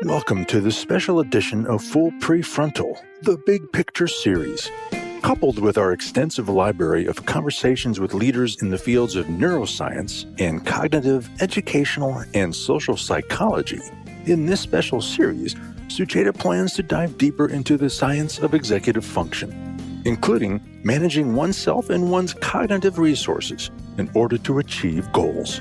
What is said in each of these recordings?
Welcome to the special edition of Full PreFrontal, the Big Picture series. Coupled with our extensive library of conversations with leaders in the fields of neuroscience and cognitive, educational, and social psychology, in this special series, Sucheta plans to dive deeper into the science of executive function, including managing oneself and one's cognitive resources in order to achieve goals.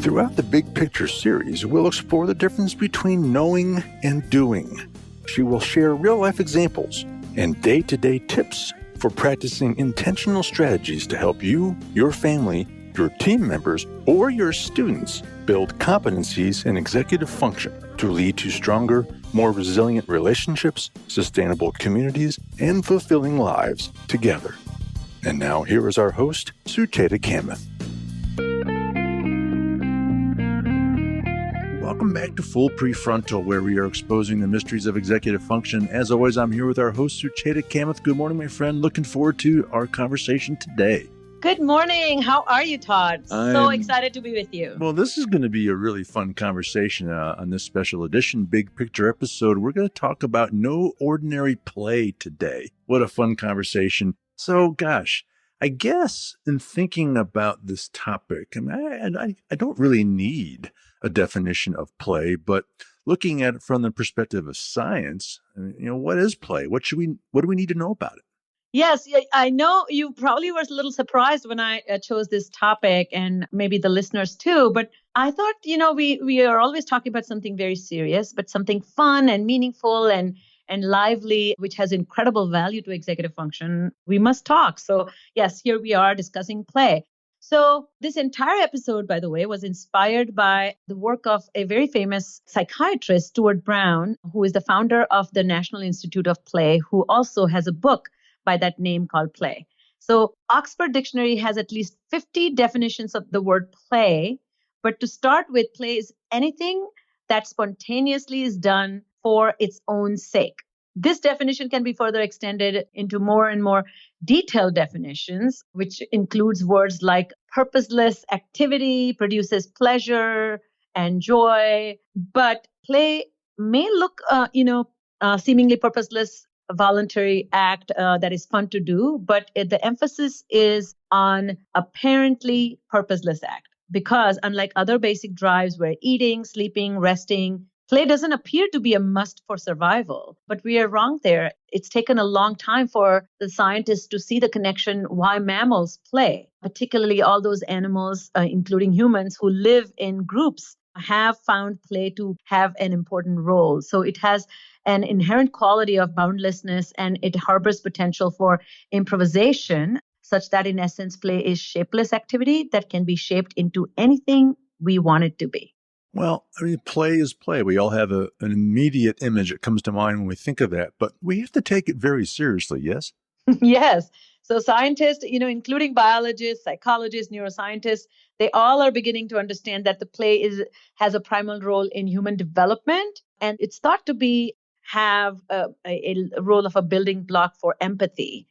Throughout the Big Picture series, we'll explore the difference between knowing and doing. She will share real-life examples and day-to-day tips for practicing intentional strategies to help you, your family, your team members, or your students build competencies in executive function to lead to stronger, more resilient relationships, sustainable communities, and fulfilling lives together. And now here is our host, Sucheta Kamath. Welcome back to Full PreFrontal, where we are exposing the mysteries of executive function. As always, I'm here with our host, Sucheta Kamath. Good morning, my friend. Looking forward to our conversation today. Good morning. How are you, Todd? So excited to be with you. Well, this is going to be a really fun conversation on this special edition, Big Picture episode. We're going to talk about no ordinary play today. What a fun conversation. So, gosh, I guess in thinking about this topic, I don't really need a definition of play, but looking at it from the perspective of science, what is play? What do we need to know about it? Yes, I know you probably were a little surprised when I chose this topic, and maybe the listeners too, but I thought, we are always talking about something very serious, but something fun and meaningful and lively, which has incredible value to executive function. We must talk. So yes, here we are discussing play. So this entire episode, by the way, was inspired by the work of a very famous psychiatrist, Stuart Brown, who is the founder of the National Institute of Play, who also has a book by that name called Play. So Oxford Dictionary has at least 50 definitions of the word play. But to start with, play is anything that spontaneously is done for its own sake. This definition can be further extended into more and more detailed definitions, which includes words like purposeless activity produces pleasure and joy. But play may look, seemingly purposeless, voluntary act that is fun to do, but the emphasis is on apparently purposeless act. Because unlike other basic drives where eating, sleeping, resting, play doesn't appear to be a must for survival, but we are wrong there. It's taken a long time for the scientists to see the connection why mammals play, particularly all those animals, including humans, who live in groups, have found play to have an important role. So it has an inherent quality of boundlessness, and it harbors potential for improvisation, such that in essence, play is shapeless activity that can be shaped into anything we want it to be. Well, play is play. We all have an immediate image that comes to mind when we think of that, but we have to take it very seriously, yes? Yes. So scientists, including biologists, psychologists, neuroscientists, they all are beginning to understand that the play has a primal role in human development, and it's thought to have a role of a building block for empathy.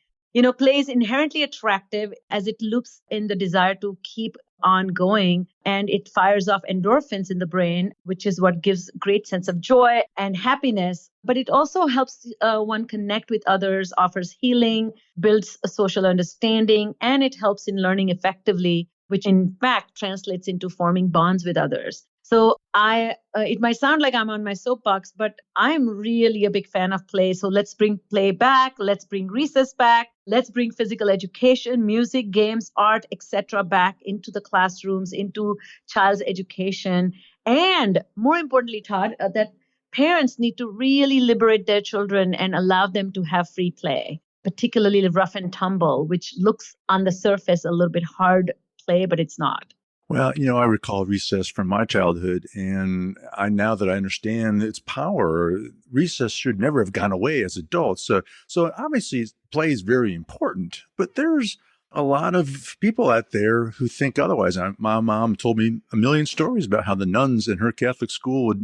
Play is inherently attractive as it loops in the desire to keep on going, and it fires off endorphins in the brain, which is what gives great sense of joy and happiness. But it also helps one connect with others, offers healing, builds a social understanding, and it helps in learning effectively, which in fact translates into forming bonds with others. So it might sound like I'm on my soapbox, but I'm really a big fan of play. So let's bring play back. Let's bring recess back. Let's bring physical education, music, games, art, etc. back into the classrooms, into child's education. And more importantly, Todd, that parents need to really liberate their children and allow them to have free play, particularly the rough and tumble, which looks on the surface a little bit hard play, but it's not. Well, I recall recess from my childhood, and now that I understand its power, recess should never have gone away as adults. So obviously play is very important, but there's a lot of people out there who think otherwise. My mom told me a million stories about how the nuns in her Catholic school would,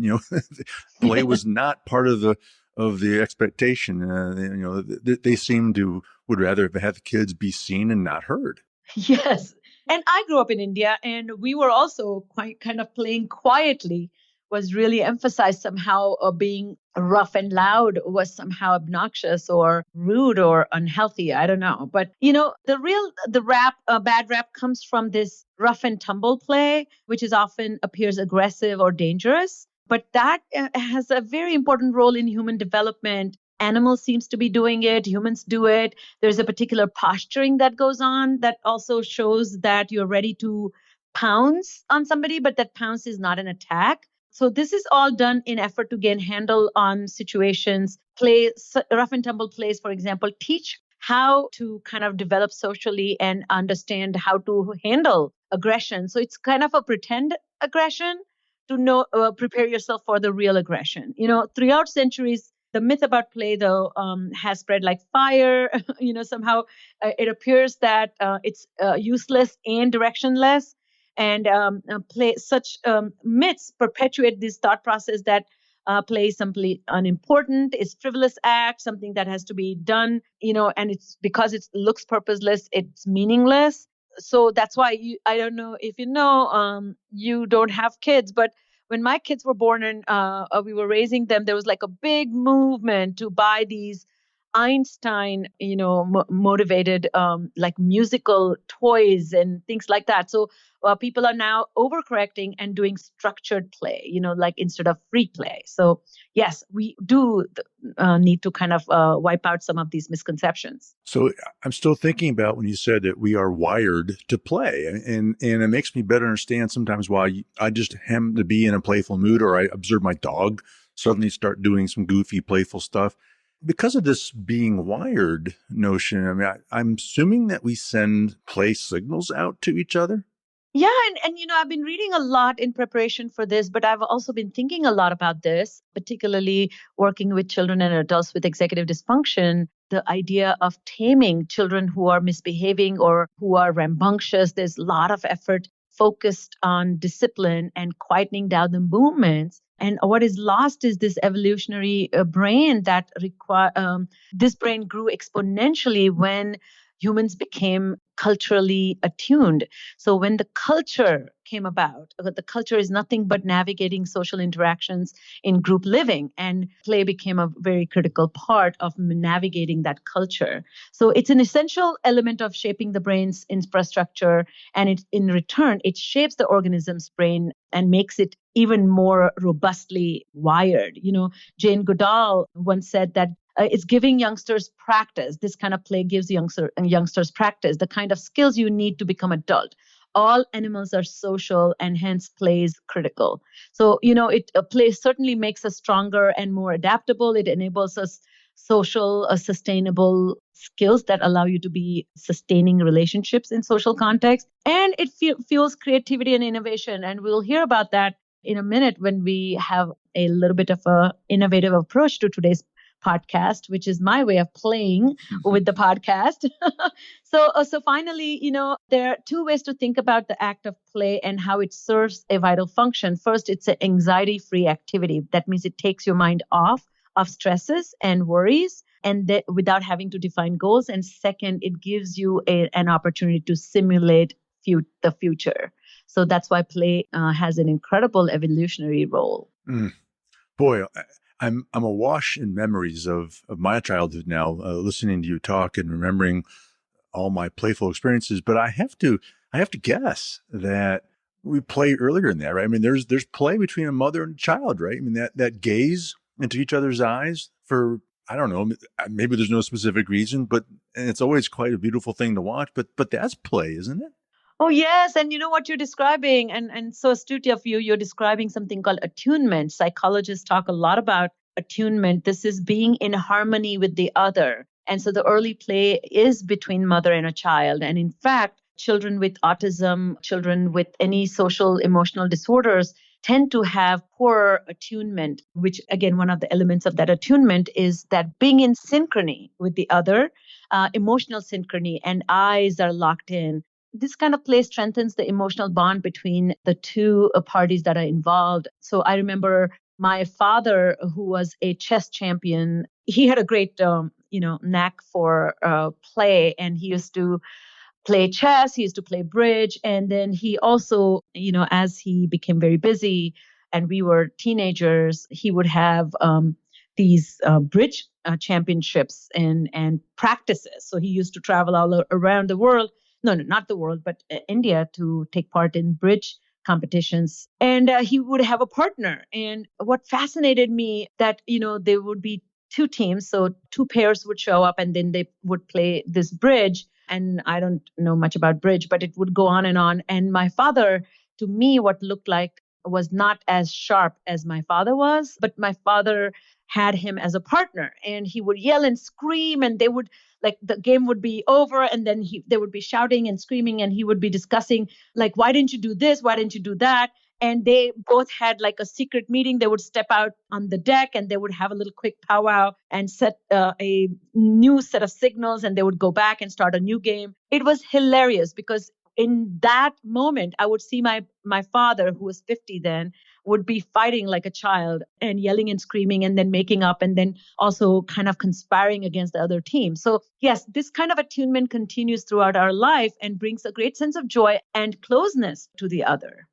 play was not part of the expectation. They seemed to would rather have the kids be seen and not heard. Yes. And I grew up in India, and we were also quite kind of playing quietly was really emphasized somehow, being rough and loud was somehow obnoxious or rude or unhealthy. I don't know. But, bad rap comes from this rough and tumble play, which is often appears aggressive or dangerous. But that has a very important role in human development. Animals seems to be doing it. Humans do it. There's a particular posturing that goes on that also shows that you're ready to pounce on somebody, but that pounce is not an attack. So this is all done in effort to gain handle on situations. Rough and tumble plays, for example, teach how to kind of develop socially and understand how to handle aggression. So it's kind of a pretend aggression to prepare yourself for the real aggression. Throughout centuries, the myth about play, though, has spread like fire. Somehow it appears that it's useless and directionless. And myths perpetuate this thought process that play is simply unimportant, is frivolous act, something that has to be done, and it's because it looks purposeless, it's meaningless. So that's why I don't know if you don't have kids, but when my kids were born and we were raising them, there was like a big movement to buy these Einstein, motivated like musical toys and things like that. So people are now overcorrecting and doing structured play, like instead of free play. So yes, we do need to kind of wipe out some of these misconceptions. So I'm still thinking about when you said that we are wired to play, and it makes me better understand sometimes why I just happen to be in a playful mood, or I observe my dog suddenly start doing some goofy, playful stuff. Because of this being wired notion, I mean, I'm assuming that we send play signals out to each other. Yeah, and I've been reading a lot in preparation for this, but I've also been thinking a lot about this, particularly working with children and adults with executive dysfunction. The idea of taming children who are misbehaving or who are rambunctious. There's a lot of effort focused on discipline and quietening down the movements. And what is lost is this evolutionary brain that this brain grew exponentially when humans became culturally attuned. So when the culture came about, the culture is nothing but navigating social interactions in group living, and play became a very critical part of navigating that culture. So it's an essential element of shaping the brain's infrastructure, and in return, it shapes the organism's brain and makes it even more robustly wired. Jane Goodall once said that it's giving youngsters practice. This kind of play gives youngsters practice, the kind of skills you need to become adult. All animals are social, and hence play is critical. So, play certainly makes us stronger and more adaptable. It enables us social, sustainable skills that allow you to be sustaining relationships in social context. And it fuels creativity and innovation. And we'll hear about that in a minute when we have a little bit of an innovative approach to today's podcast, which is my way of playing with the podcast. So finally, there are two ways to think about the act of play and how it serves a vital function. First, it's an anxiety-free activity. That means it takes your mind off of stresses and worries, and without having to define goals. And second, it gives you an opportunity to simulate the future. So that's why play has an incredible evolutionary role. Boy, I'm awash in memories of my childhood now, listening to you talk and remembering all my playful experiences. But I have to guess that we play earlier in that, right? I mean, there's play between a mother and a child, right? I mean, that gaze into each other's eyes for, I don't know, maybe there's no specific reason, but and it's always quite a beautiful thing to watch. But that's play, isn't it? Oh, yes. And you know what you're describing, and so astute of you, you're describing something called attunement. Psychologists talk a lot about attunement. This is being in harmony with the other. And so the early play is between mother and a child. And in fact, children with autism, children with any social emotional disorders tend to have poor attunement, which again, one of the elements of that attunement is that being in synchrony with the other, emotional synchrony, and eyes are locked in. This kind of play strengthens the emotional bond between the two parties that are involved. So I remember my father, who was a chess champion, he had a great, knack for play, and he used to play chess, he used to play bridge. And then he also, as he became very busy, and we were teenagers, he would have these bridge championships and practices. So he used to travel all around the world. No, not the world, but India to take part in bridge competitions. And he would have a partner. And what fascinated me that, there would be two teams. So two pairs would show up and then they would play this bridge. And I don't know much about bridge, but it would go on and on. And my father, to me, what looked like was not as sharp as my father was, but my father had him as a partner and he would yell and scream and they would like the game would be over and then they would be shouting and screaming and he would be discussing like, why didn't you do this? Why didn't you do that? And they both had like a secret meeting. They would step out on the deck and they would have a little quick powwow and set a new set of signals and they would go back and start a new game. It was hilarious because in that moment, I would see my father, who was 50 then, would be fighting like a child and yelling and screaming and then making up and then also kind of conspiring against the other team. So yes, this kind of attunement continues throughout our life and brings a great sense of joy and closeness to the other.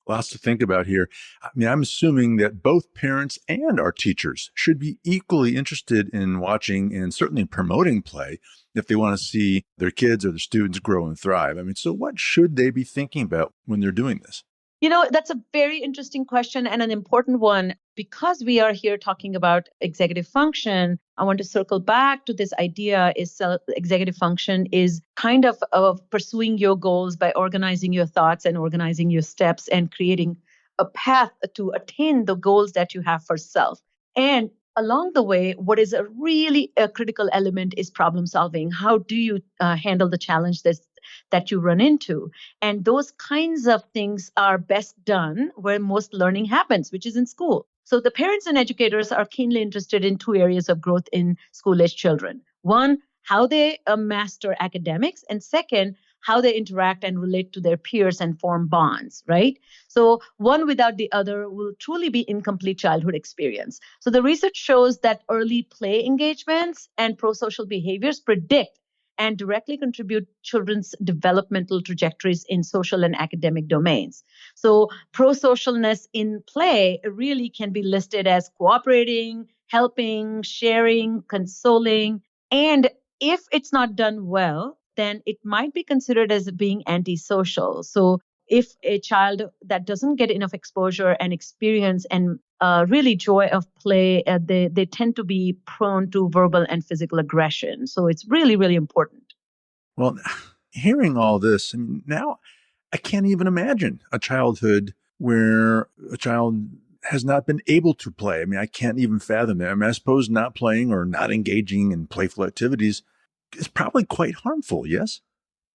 Lots to think about here. I mean, I'm assuming that both parents and our teachers should be equally interested in watching and certainly in promoting play if they want to see their kids or their students grow and thrive. I mean, so what should they be thinking about when they're doing this? That's a very interesting question and an important one. Because we are here talking about executive function, I want to circle back to this idea executive function is kind of pursuing your goals by organizing your thoughts and organizing your steps and creating a path to attain the goals that you have for self. And along the way, what is a really critical element is problem solving. How do you handle the challenge that you run into? And those kinds of things are best done where most learning happens, which is in school. So the parents and educators are keenly interested in two areas of growth in school-age children. One, how they master academics, and second, how they interact and relate to their peers and form bonds, right? So one without the other will truly be incomplete childhood experience. So the research shows that early play engagements and pro-social behaviors predict and directly contribute children's developmental trajectories in social and academic domains. So pro-socialness in play really can be listed as cooperating, helping, sharing, consoling. And if it's not done well, then it might be considered as being antisocial. So if a child that doesn't get enough exposure and experience and really joy of play, they tend to be prone to verbal and physical aggression. So it's really, really important. Well, hearing all this, I mean, now I can't even imagine a childhood where a child has not been able to play. I mean, I can't even fathom that. I mean, I suppose not playing or not engaging in playful activities is probably quite harmful, yes?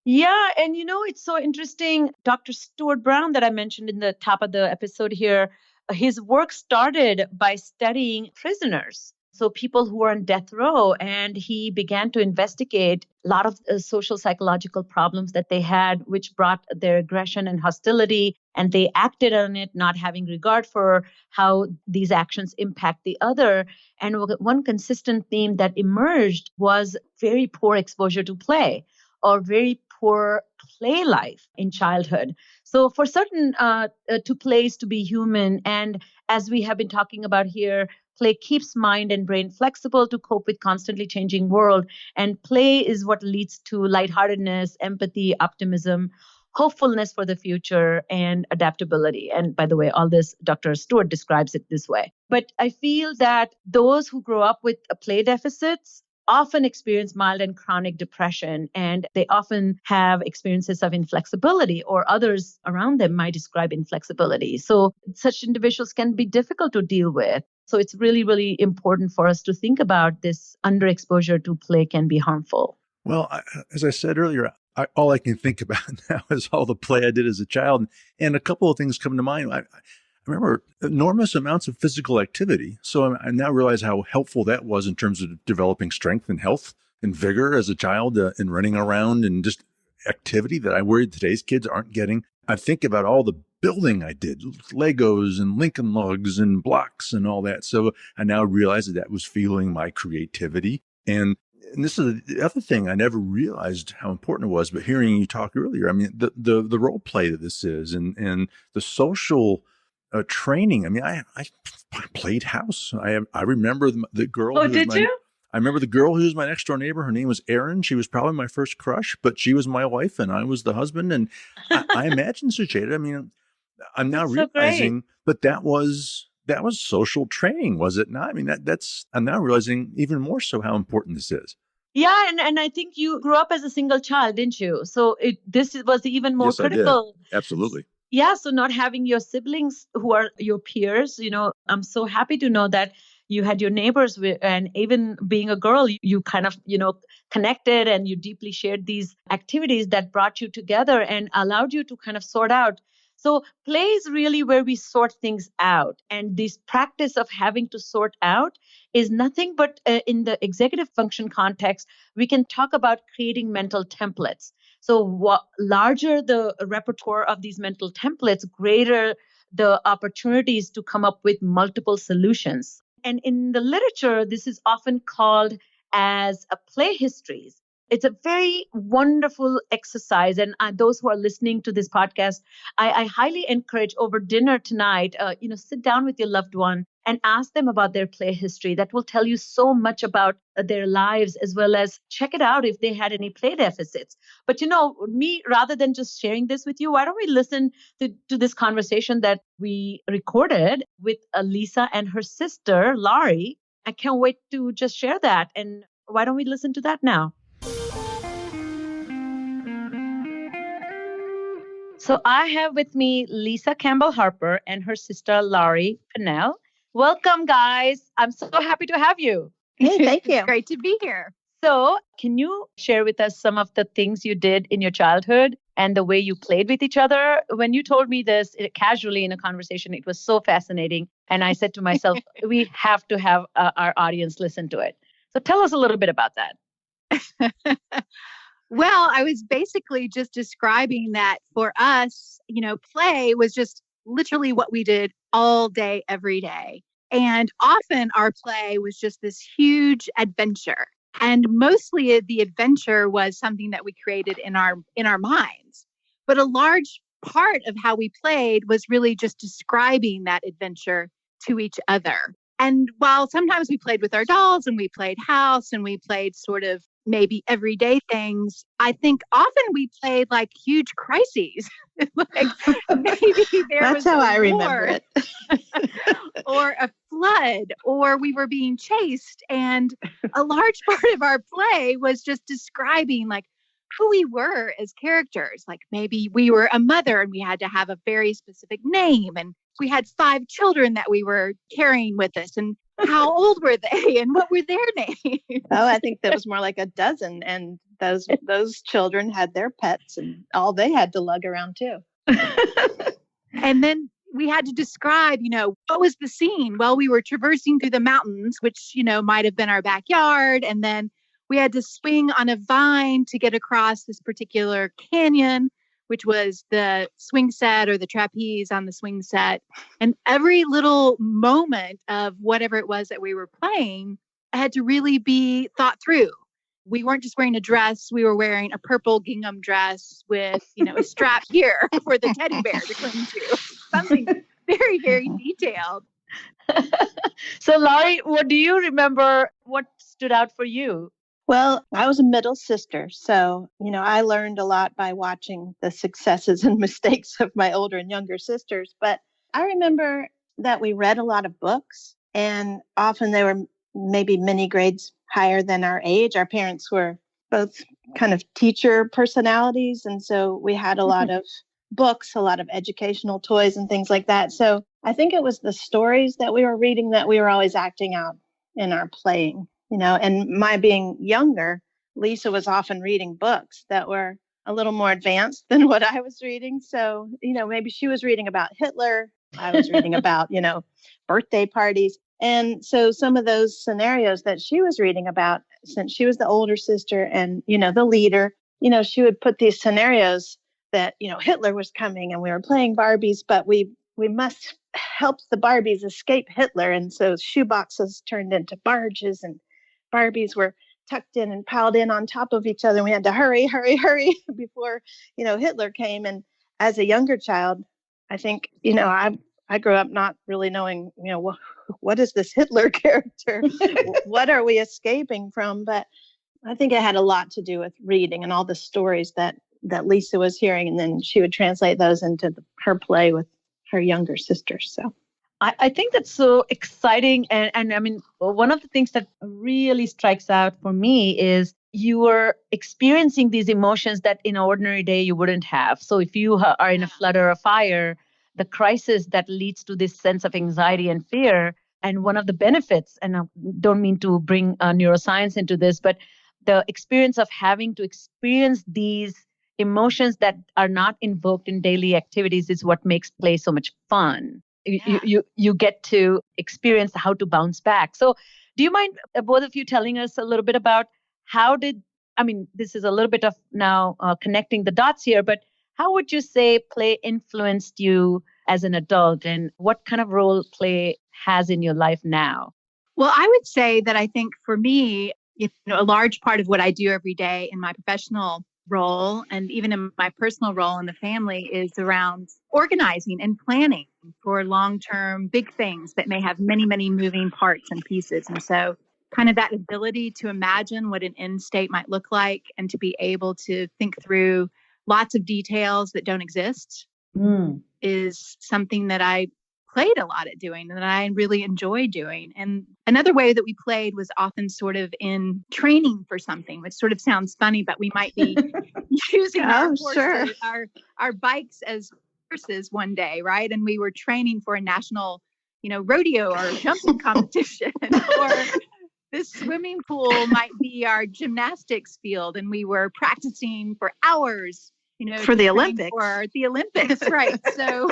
Yeah. And it's so interesting. Dr. Stuart Brown, that I mentioned in the top of the episode here, his work started by studying prisoners. So people who were on death row, and he began to investigate a lot of social psychological problems that they had, which brought their aggression and hostility, and they acted on it, not having regard for how these actions impact the other. And one consistent theme that emerged was very poor exposure to play or very poor play life in childhood. So for certain, to play is to be human. And as we have been talking about here, play keeps mind and brain flexible to cope with constantly changing world. And play is what leads to lightheartedness, empathy, optimism, hopefulness for the future, and adaptability. And by the way, all this, Dr. Stewart describes it this way. But I feel that those who grow up with play deficits often experience mild and chronic depression, and they often have experiences of inflexibility, or others around them might describe inflexibility. So such individuals can be difficult to deal with. So it's really, really important for us to think about this underexposure to play can be harmful. Well, as I said earlier, all I can think about now is all the play I did as a child. And a couple of things come to mind. I remember enormous amounts of physical activity. So I now realize how helpful that was in terms of developing strength and health and vigor as a child and running around and just activity that I worry today's kids aren't getting. I think about all the building I did, Legos and Lincoln Logs and blocks and all that. So I now realize that was fueling my creativity. And this is the other thing I never realized how important it was, but hearing you talk earlier, I mean, the role play that this is and the social training. I mean, I played house. I remember the girl Oh, who was did you? I remember the girl who was my next door neighbor. Her name was Erin. She was probably my first crush, but she was my wife and I was the husband. And I imagine Sucheta. I mean, I'm now That's so great. realizing, but that was social training, was it not? I mean, that's I'm now realizing even more so how important this is. Yeah, and I think you grew up as a single child, didn't you? So this was even more Yes, I did. critical. Absolutely. Yeah, so not having your siblings who are your peers, I'm so happy to know that you had your neighbors and even being a girl, you kind of, connected and you deeply shared these activities that brought you together and allowed you to kind of sort out. So play is really where we sort things out. And this practice of having to sort out is nothing but in the executive function context, we can talk about creating mental templates. So what larger the repertoire of these mental templates, greater the opportunities to come up with multiple solutions. And in the literature, this is often called as a play histories. It's a very wonderful exercise. And those who are listening to this podcast, I highly encourage over dinner tonight, sit down with your loved one and ask them about their play history. That will tell you so much about their lives, as well as check it out if they had any play deficits. But me, rather than just sharing this with you, why don't we listen to this conversation that we recorded with Lisa and her sister, Laurie? I can't wait to just share that. And why don't we listen to that now? So I have with me Lisa Campbell Harper and her sister, Laurie Pennell. Welcome, guys. I'm so happy to have you. Hey, thank you. It's great to be here. So, can you share with us some of the things you did in your childhood and the way you played with each other? When you told me this casually in a conversation, it was so fascinating. And I said to myself, we have to have our audience listen to it. So, tell us a little bit about that. Well, I was basically just describing that for us, play was just literally what we did all day, every day. And often our play was just this huge adventure. And mostly the adventure was something that we created in our minds. But a large part of how we played was really just describing that adventure to each other. And while sometimes we played with our dolls and we played house and we played sort of maybe everyday things, I think often we played like huge crises. Like maybe there That's was how a I remember war, it. or a flood, or we were being chased. And a large part of our play was just describing like who we were as characters. Like maybe we were a mother and we had to have a very specific name, and we had 5 children that we were carrying with us, and how old were they and what were their names? Oh, I think that was more like a dozen. And those children had their pets and all they had to lug around too. And then we had to describe, what was the scene? Well, we were traversing through the mountains, which, might have been our backyard. And then we had to swing on a vine to get across this particular canyon, which was the swing set or the trapeze on the swing set. And every little moment of whatever it was that we were playing had to really be thought through. We weren't just wearing a dress. We were wearing a purple gingham dress with, a strap here for the teddy bear to cling to. Something very, very detailed. So, Laurie, what do you remember? What stood out for you? Well, I was a middle sister. So, I learned a lot by watching the successes and mistakes of my older and younger sisters. But I remember that we read a lot of books, and often they were maybe many grades higher than our age. Our parents were both kind of teacher personalities. And so we had a lot of books, a lot of educational toys and things like that. So I think it was the stories that we were reading that we were always acting out in our playing, and my being younger, Lisa was often reading books that were a little more advanced than what I was reading. So, maybe she was reading about Hitler. I was reading about, birthday parties. And so some of those scenarios that she was reading about, since she was the older sister and, the leader, she would put these scenarios that, Hitler was coming and we were playing Barbies, but we must help the Barbies escape Hitler. And so shoeboxes turned into barges and Barbies were tucked in and piled in on top of each other. And we had to hurry before, Hitler came. And as a younger child, I think, I grew up not really knowing, what is this Hitler character? What are we escaping from? But I think it had a lot to do with reading and all the stories that Lisa was hearing. And then she would translate those into her play with her younger sisters. So I think that's so exciting. And I mean, one of the things that really strikes out for me is you were experiencing these emotions that in an ordinary day you wouldn't have. So if you are in a flood or a fire, the crisis that leads to this sense of anxiety and fear. And one of the benefits, and I don't mean to bring neuroscience into this, but the experience of having to experience these emotions that are not invoked in daily activities is what makes play so much fun. You get to experience how to bounce back. So do you mind, both of you, telling us a little bit about this is a little bit of now connecting the dots here, but how would you say play influenced you as an adult, and what kind of role play has in your life now? Well, I would say that I think for me, a large part of what I do every day in my professional role and even in my personal role in the family is around organizing and planning for long-term big things that may have many, many moving parts and pieces. And so kind of that ability to imagine what an end state might look like and to be able to think through lots of details that don't exist is something that I played a lot at doing and that I really enjoy doing. And another way that we played was often sort of in training for something, which sort of sounds funny, but we might be using our bikes as horses one day, right? And we were training for a national, rodeo or jumping competition, or this swimming pool might be our gymnastics field, and we were practicing for hours, for the Olympics. For the Olympics, right? So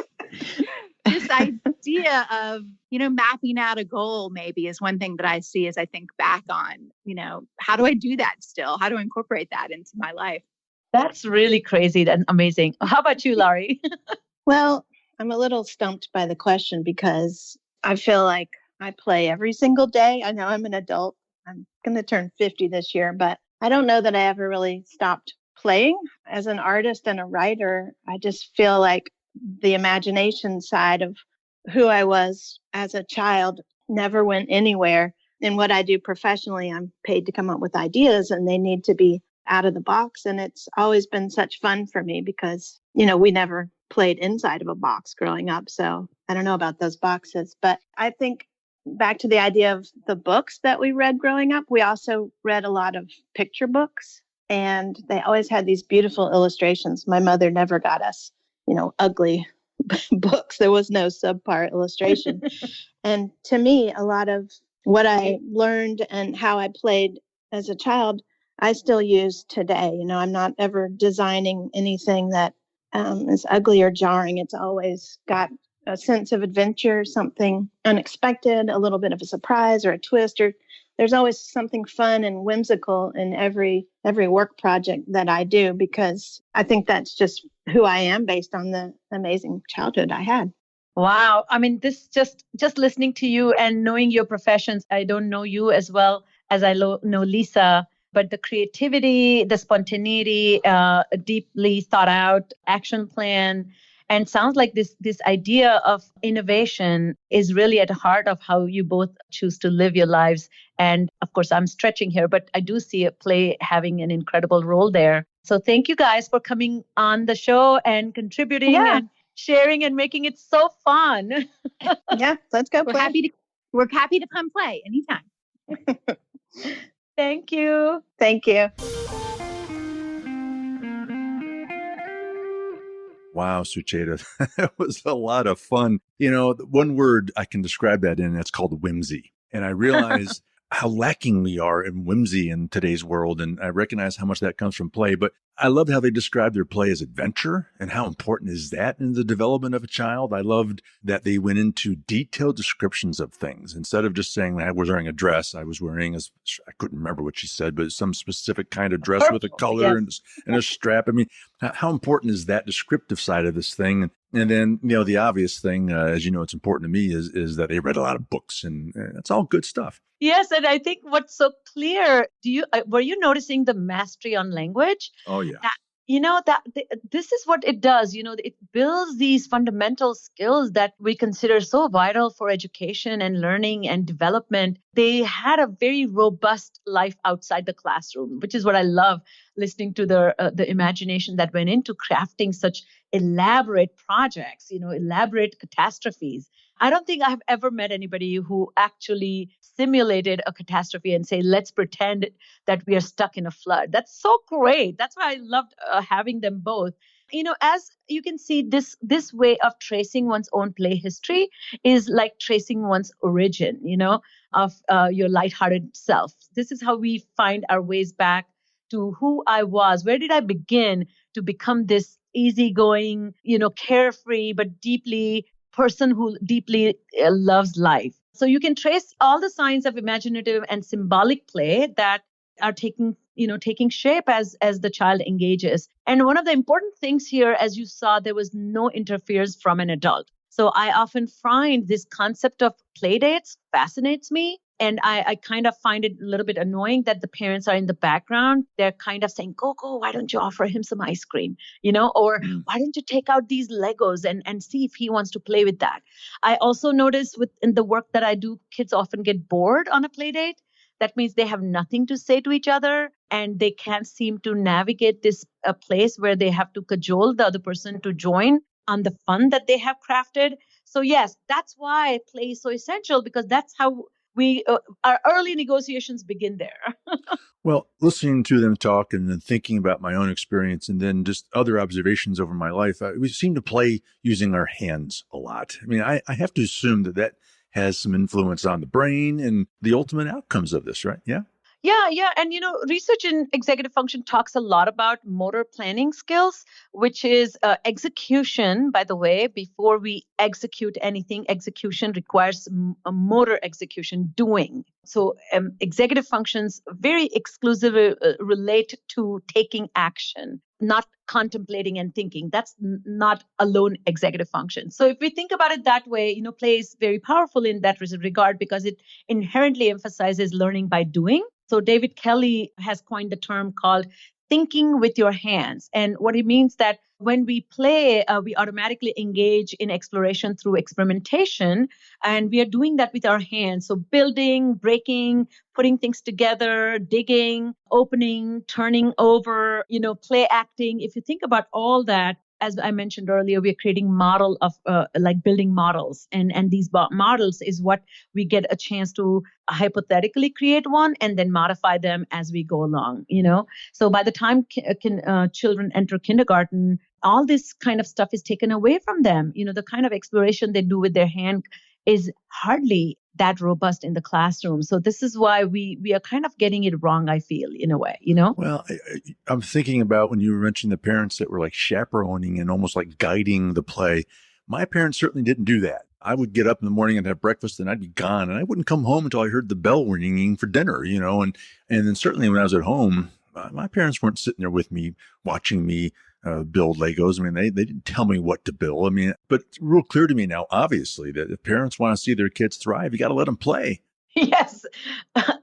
this idea of, mapping out a goal maybe is one thing that I see as I think back on, how do I do that still? How do I incorporate that into my life? That's really crazy and amazing. How about you, Laurie? Well, I'm a little stumped by the question because I feel like I play every single day. I know I'm an adult. I'm going to turn 50 this year, but I don't know that I ever really stopped playing. As an artist and a writer, I just feel like the imagination side of who I was as a child never went anywhere. In what I do professionally, I'm paid to come up with ideas and they need to be out of the box. And it's always been such fun for me because, we never played inside of a box growing up. So I don't know about those boxes, but I think back to the idea of the books that we read growing up, we also read a lot of picture books and they always had these beautiful illustrations. My mother never got us, ugly books. There was no subpar illustration. And to me, a lot of what I learned and how I played as a child, I still use today. I'm not ever designing anything that is ugly or jarring. It's always got a sense of adventure, something unexpected, a little bit of a surprise or a twist, or there's always something fun and whimsical in every work project that I do, because I think that's just who I am based on the amazing childhood I had. Wow. I mean, this just listening to you and knowing your professions, I don't know you as well as I know Lisa, but the creativity, the spontaneity, a deeply thought out action plan, and sounds like this idea of innovation is really at the heart of how you both choose to live your lives. And of course, I'm stretching here, but I do see a play having an incredible role there. So thank you guys for coming on the show and contributing and sharing and making it so fun. Yeah, let's go play. We're happy to come play anytime. Thank you. Thank you. Wow, Sucheta, that was a lot of fun. One word I can describe that in, that's called whimsy. And I realize how lacking we are in whimsy in today's world. And I recognize how much that comes from play. But I loved how they described their play as adventure and how important is that in the development of a child. I loved that they went into detailed descriptions of things. Instead of just saying I was wearing a dress, I was wearing, I couldn't remember what she said, but some specific kind of dress with a color and a strap. I mean, how important is that descriptive side of this thing? And then, the obvious thing, as you know, it's important to me is that they read a lot of books, and that's all good stuff. Yes, and I think what's so clear, were you noticing the mastery on language? Oh, yeah. This is what it does. It builds these fundamental skills that we consider so vital for education and learning and development. They had a very robust life outside the classroom, which is what I love listening to the imagination that went into crafting such elaborate projects, elaborate catastrophes. I don't think I've ever met anybody who actually simulated a catastrophe and say, let's pretend that we are stuck in a flood. That's so great. That's why I loved having them both. As you can see, this way of tracing one's own play history is like tracing one's origin, of your lighthearted self. This is how we find our ways back to who I was. Where did I begin to become this easygoing, carefree, but deeply person who deeply loves life? So you can trace all the signs of imaginative and symbolic play that are taking shape as the child engages. And one of the important things here, as you saw, there was no interference from an adult. So I often find this concept of play dates fascinates me. And I kind of find it a little bit annoying that the parents are in the background. They're kind of saying, go, why don't you offer him some ice cream? Or why don't you take out these Legos and see if he wants to play with that? I also notice in the work that I do, kids often get bored on a play date. That means they have nothing to say to each other and they can't seem to navigate this place where they have to cajole the other person to join on the fun that they have crafted. So yes, that's why play is so essential, because that's how our early negotiations begin there. Well, listening to them talk and then thinking about my own experience and then just other observations over my life, we seem to play using our hands a lot. I mean, I have to assume that has some influence on the brain and the ultimate outcomes of this, right? Yeah. Yeah. And, research in executive function talks a lot about motor planning skills, which is execution, by the way. Before we execute anything, execution requires a motor execution, doing. So executive functions very exclusively relate to taking action, not contemplating and thinking. That's not alone executive function. So if we think about it that way, play is very powerful in that regard because it inherently emphasizes learning by doing. So David Kelly has coined the term called thinking with your hands. And what it means that when we play, we automatically engage in exploration through experimentation. And we are doing that with our hands. So building, breaking, putting things together, digging, opening, turning over, play acting. If you think about all that, as I mentioned earlier, we are creating model of like building models. And these models is what we get a chance to hypothetically create one and then modify them as we go along, So by the time children enter kindergarten, all this kind of stuff is taken away from them. The kind of exploration they do with their hand is hardly that robust in the classroom. So this is why we are kind of getting it wrong, I feel, in a way, Well, I'm thinking about when you were mentioning the parents that were like chaperoning and almost like guiding the play. My parents certainly didn't do that. I would get up in the morning and have breakfast and I'd be gone and I wouldn't come home until I heard the bell ringing for dinner, and then certainly when I was at home, my parents weren't sitting there with me, watching me build Legos. I mean, they didn't tell me what to build. I mean, but it's real clear to me now, obviously, that if parents want to see their kids thrive, you got to let them play. Yes.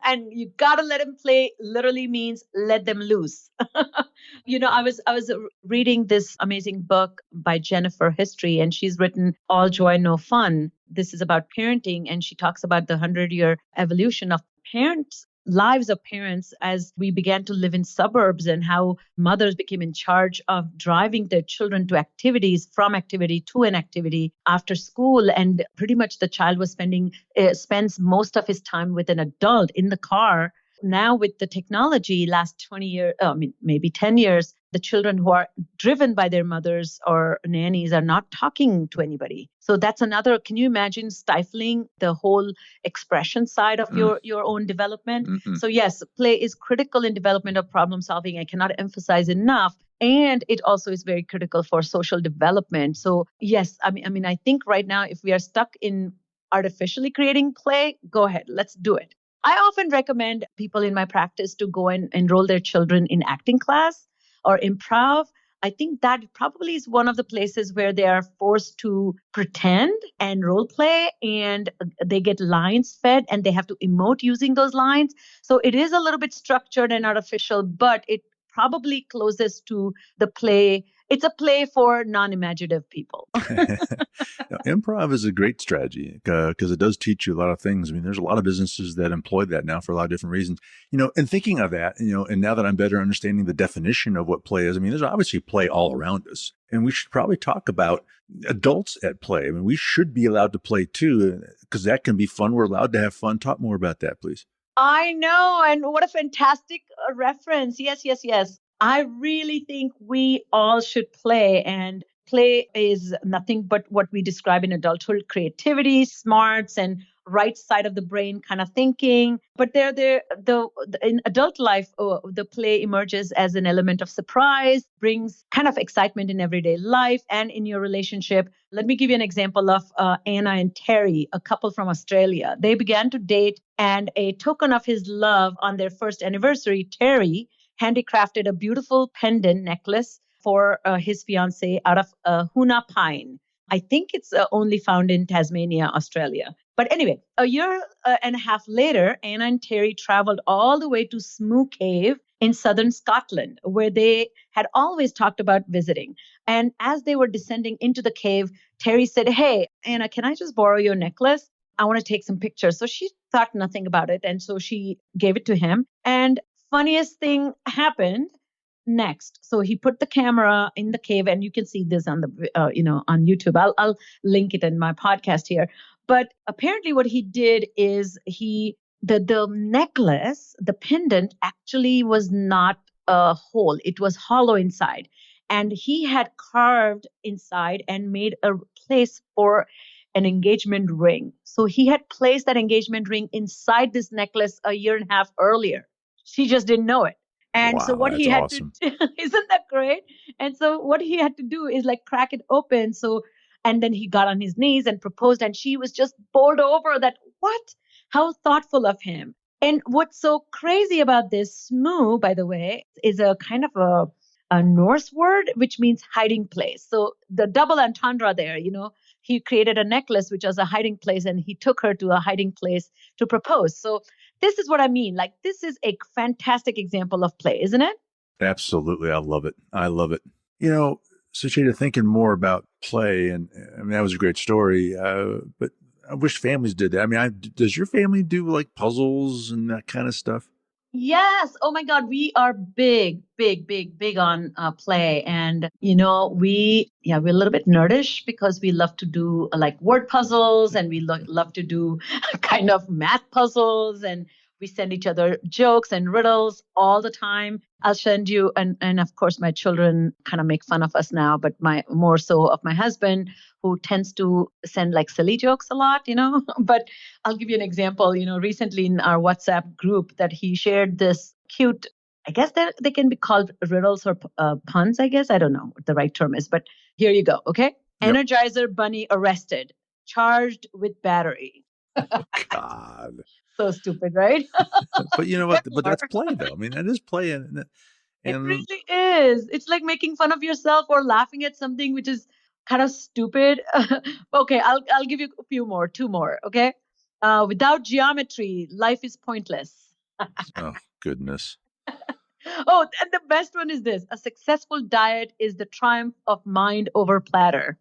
And you got to let them play literally means let them loose. I was reading this amazing book by Jennifer History, and she's written All Joy, No Fun. This is about parenting, and she talks about the 100-year evolution of lives of parents as we began to live in suburbs and how mothers became in charge of driving their children to activities, from activity to an activity after school. And pretty much the child spends most of his time with an adult in the car. Now with the technology, last 20 years, maybe 10 years, the children who are driven by their mothers or nannies are not talking to anybody. So that's another, can you imagine stifling the whole expression side of your own development? Mm-hmm. So yes, play is critical in development of problem solving. I cannot emphasize enough. And it also is very critical for social development. So yes, I mean, I think right now, if we are stuck in artificially creating play, go ahead, let's do it. I often recommend people in my practice to go and enroll their children in acting class or improv. I think that probably is one of the places where they are forced to pretend and role play, and they get lines fed and they have to emote using those lines. So it is a little bit structured and artificial, but it probably closest to the play. It's a play for non-imaginative people. Now, improv is a great strategy because it does teach you a lot of things. I mean, there's a lot of businesses that employ that now for a lot of different reasons. And thinking of that, and now that I'm better understanding the definition of what play is, I mean, there's obviously play all around us. And we should probably talk about adults at play. I mean, we should be allowed to play too, because that can be fun. We're allowed to have fun. Talk more about that, please. I know. And what a fantastic reference. Yes, yes, yes. I really think we all should play. And play is nothing but what we describe in adulthood: creativity, smarts, and right side of the brain kind of thinking. But in adult life, the play emerges as an element of surprise, brings kind of excitement in everyday life and in your relationship. Let me give you an example of Anna and Terry, a couple from Australia. They began to date, and a token of his love on their first anniversary, Terry handicrafted a beautiful pendant necklace for his fiancée out of Huna pine. I think it's only found in Tasmania, Australia. But anyway, a year and a half later, Anna and Terry traveled all the way to Smoo Cave in southern Scotland, where they had always talked about visiting. And as they were descending into the cave, Terry said, "Hey, Anna, can I just borrow your necklace? I want to take some pictures." So she thought nothing about it. And so she gave it to him. And funniest thing happened next. So he put the camera in the cave, and you can see this on the on YouTube. I'll link it in my podcast here. But apparently, what he did is the necklace, the pendant, actually was not whole. It was hollow inside, and he had carved inside and made a place for an engagement ring. So he had placed that engagement ring inside this necklace a year and a half earlier. She just didn't know it. And so Wow, what that's he had awesome. to do, isn't that great? And so what he had to do is like crack it open. And then he got on his knees and proposed, and she was just bowled over that, what? How thoughtful of him. And what's so crazy about this, smoo, by the way, is a kind of a Norse word, which means hiding place. So the double entendre there, he created a necklace, which was a hiding place, and he took her to a hiding place to propose. So this is what I mean. Like, this is a fantastic example of play, isn't it? Absolutely. I love it. I love it. Sucheta, thinking more about play, and I mean, that was a great story, but I wish families did that. I mean, does your family do like puzzles and that kind of stuff? Yes. Oh my God. We are big, big, big, big on play. And, we're a little bit nerdish because we love to do like word puzzles, and we love to do kind of math puzzles, and we send each other jokes and riddles all the time. I'll send you, and of course, my children kind of make fun of us now, but more so of my husband, who tends to send like silly jokes a lot, But I'll give you an example. Recently in our WhatsApp group, that he shared this cute, I guess they can be called riddles or puns, I guess. I don't know what the right term is, but here you go. Okay. Yep. Energizer bunny arrested, charged with battery. Oh, God. So stupid, right? But you know what? But that's play, though. I mean, that is play. And It really is. It's like making fun of yourself or laughing at something which is kind of stupid. Okay, I'll give you a few more, two more. Okay. Without geometry, life is pointless. oh, goodness. Oh, and the best one is this: a successful diet is the triumph of mind over platter.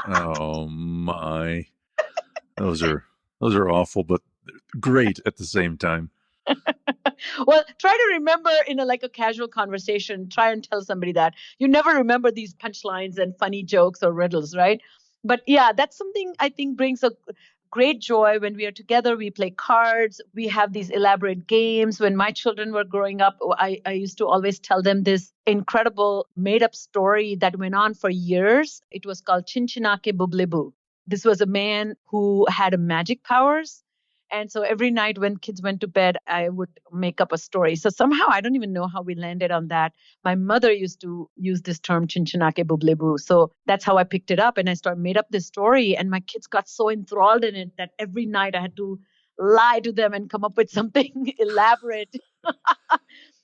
Oh, my. Those are awful, but great at the same time. Well, try to remember in a casual conversation, try and tell somebody that. You never remember these punchlines and funny jokes or riddles, right? But yeah, that's something I think brings a great joy when we are together. We play cards. We have these elaborate games. When my children were growing up, I used to always tell them this incredible made-up story that went on for years. It was called Chinchinake Bublebu. This was a man who had magic powers. And so every night when kids went to bed, I would make up a story. So somehow, I don't even know how we landed on that. My mother used to use this term, Chinchinake Bublebu. So that's how I picked it up, and I made up this story. And my kids got so enthralled in it that every night I had to lie to them and come up with something elaborate.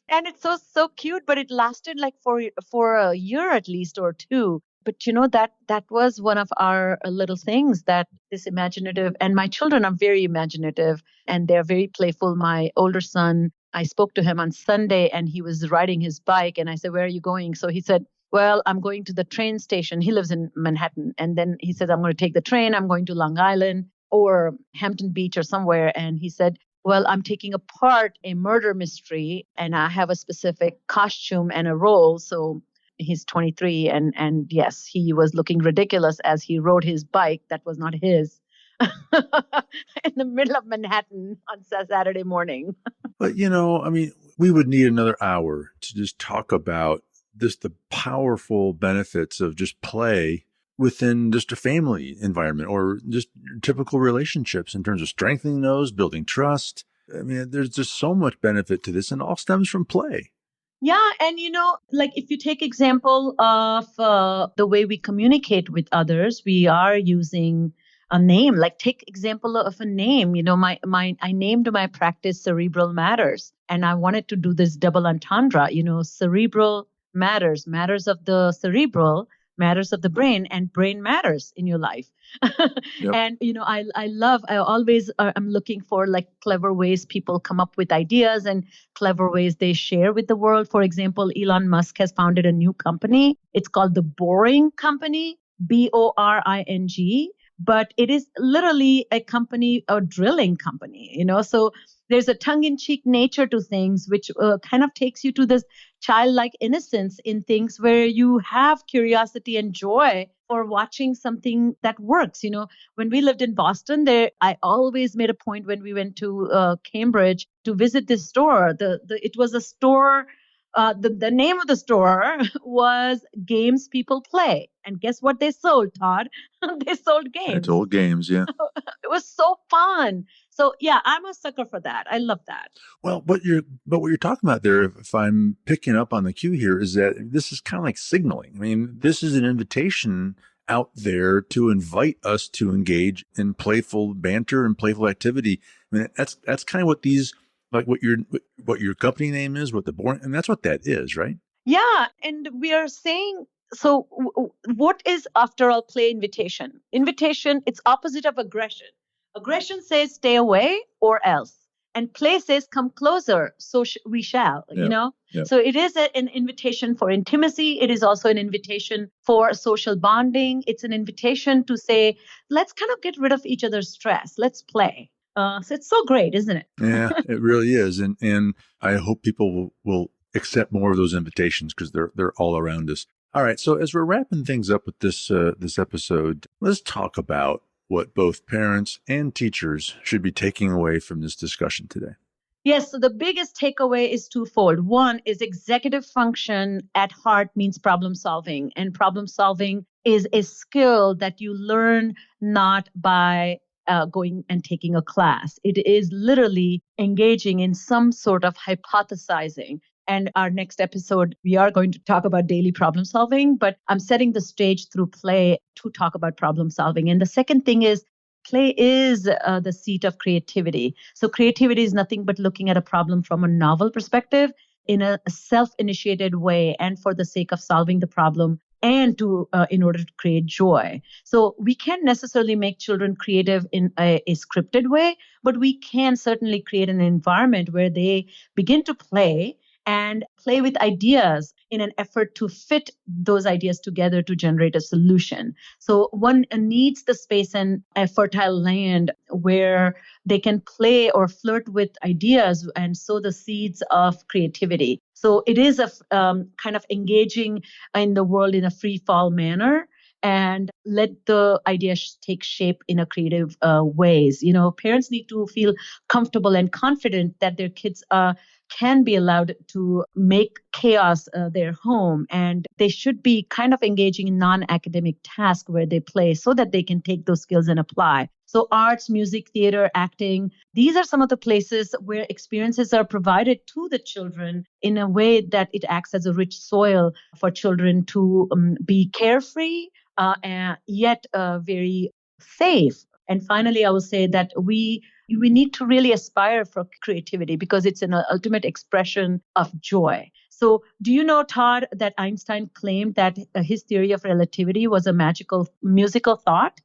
And it's so cute, but it lasted like for a year at least, or two. But that was one of our little things, that this imaginative, and my children are very imaginative and they're very playful. My older son I spoke to him on Sunday and he was riding his bike. And I said, "Where are you going?" So he said, "Well, I'm going to the train station." He lives in Manhattan. And then he said, "I'm going to take the train. I'm going to Long Island or Hampton Beach or somewhere." And he said, "Well, I'm taking apart a murder mystery and I have a specific costume and a role." So he's 23. And yes, he was looking ridiculous as he rode his bike that was not his in the middle of Manhattan on Saturday morning. But, I mean, we would need another hour to just talk about the powerful benefits of just play within just a family environment or just typical relationships in terms of strengthening those, building trust. I mean, there's just so much benefit to this and all stems from play. Yeah. And, like if you take example of the way we communicate with others, we are using a name. Like take example of a name. I named my practice Cerebral Matters, and I wanted to do this double entendre. Cerebral matters, matters of the cerebral, matters of the brain, and brain matters in your life. Yep. And I always I'm looking for like clever ways people come up with ideas and clever ways they share with the world. For example, Elon Musk has founded a new company. It's called the Boring Company, Boring. But it is literally a company, a drilling company, so there's a tongue-in-cheek nature to things, which kind of takes you to this childlike innocence in things where you have curiosity and joy for watching something that works. When we lived in Boston, I always made a point when we went to Cambridge to visit this store. It was a store. The name of the store was Games People Play. And guess what they sold, Todd? They sold games. It's old games, yeah. It was so fun. So yeah, I'm a sucker for that. I love that. Well, what you're talking about there, if I'm picking up on the cue here, is that this is kind of like signaling. I mean, this is an invitation out there to invite us to engage in playful banter and playful activity. I mean, that's kind of what these, like what your company name is, what the Boring, and that's what that is, right? Yeah, and we are saying, so what is, after all, play invitation? Invitation, it's opposite of aggression. Aggression says stay away or else. And play says come closer, so we shall, Yep. So it is an invitation for intimacy. It is also an invitation for social bonding. It's an invitation to say, let's kind of get rid of each other's stress. Let's play. So it's so great, isn't it? Yeah, it really is. And I hope people will accept more of those invitations because they're all around us. All right. So as we're wrapping things up with this episode, let's talk about what both parents and teachers should be taking away from this discussion today. Yes. So the biggest takeaway is twofold. One is executive function at heart means problem solving, and problem solving is a skill that you learn not by going and taking a class. It is literally engaging in some sort of hypothesizing. And our next episode, we are going to talk about daily problem solving, but I'm setting the stage through play to talk about problem solving. And the second thing is play is the seat of creativity. So creativity is nothing but looking at a problem from a novel perspective in a self-initiated way and for the sake of solving the problem and to in order to create joy. So we can't necessarily make children creative in a scripted way, but we can certainly create an environment where they begin to play and play with ideas in an effort to fit those ideas together to generate a solution. So one needs the space and a fertile land where they can play or flirt with ideas and sow the seeds of creativity. So it is a kind of engaging in the world in a free fall manner and let the ideas take shape in a creative ways. Parents need to feel comfortable and confident that their kids can be allowed to make chaos their home, and they should be kind of engaging in non-academic tasks where they play so that they can take those skills and apply. So arts, music, theater, acting, these are some of the places where experiences are provided to the children in a way that it acts as a rich soil for children to be carefree and yet very safe. And finally, I will say that we need to really aspire for creativity because it's an ultimate expression of joy. So do you know, Todd, that Einstein claimed that his theory of relativity was a magical musical thought?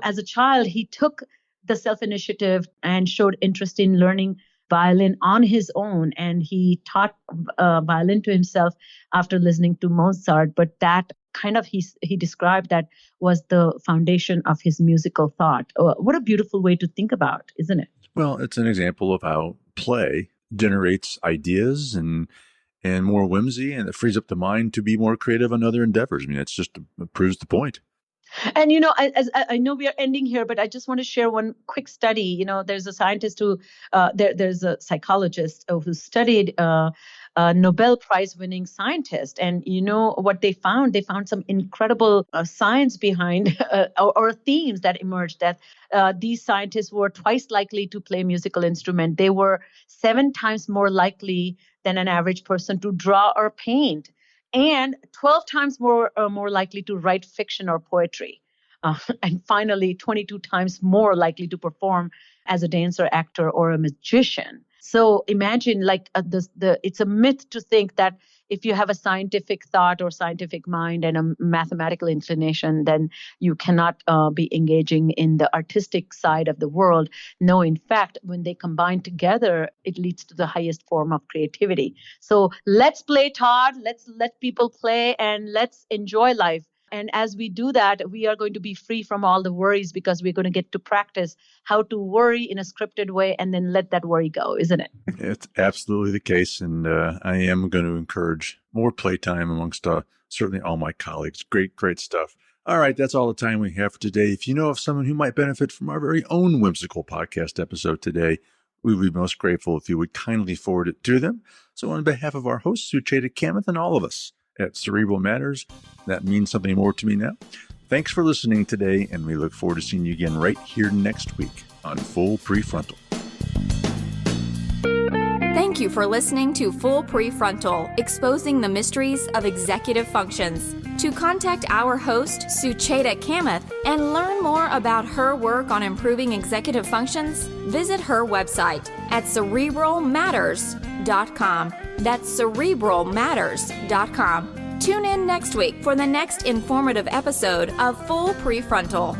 As a child, he took the self-initiative and showed interest in learning violin on his own, and he taught violin to himself after listening to Mozart. But that kind of, he described that was the foundation of his musical thought. What a beautiful way to think about, isn't it? Well, it's an example of how play generates ideas and more whimsy, and it frees up the mind to be more creative on other endeavors. I mean, it proves the point. And, I know we are ending here, but I just want to share one quick study. There's a scientist there's a psychologist who studied Nobel Prize winning scientist. And what they found? They found some incredible science behind or themes that emerged, that these scientists were twice likely to play musical instrument. They were 7 times more likely than an average person to draw or paint, and 12 times more likely to write fiction or poetry. And finally, 22 times more likely to perform as a dancer, actor, or a magician. So imagine, it's a myth to think that if you have a scientific thought or scientific mind and a mathematical inclination, then you cannot be engaging in the artistic side of the world. No, in fact, when they combine together, it leads to the highest form of creativity. So let's play, Todd. Let's let people play and let's enjoy life. And as we do that, we are going to be free from all the worries, because we're going to get to practice how to worry in a scripted way and then let that worry go, isn't it? It's absolutely the case. And I am going to encourage more playtime amongst certainly all my colleagues. Great, great stuff. All right, that's all the time we have for today. If you know of someone who might benefit from our very own whimsical podcast episode today, we would be most grateful if you would kindly forward it to them. So on behalf of our host, Sucheta Kamath, and all of us at Cerebral Matters, that means something more to me now. Thanks for listening today, and we look forward to seeing you again right here next week on Full PreFrontal. Thank you for listening to Full PreFrontal, exposing the mysteries of executive functions. To contact our host, Sucheta Kamath, and learn more about her work on improving executive functions, visit her website at cerebralmatters.com. That's cerebralmatters.com. Tune in next week for the next informative episode of Full PreFrontal.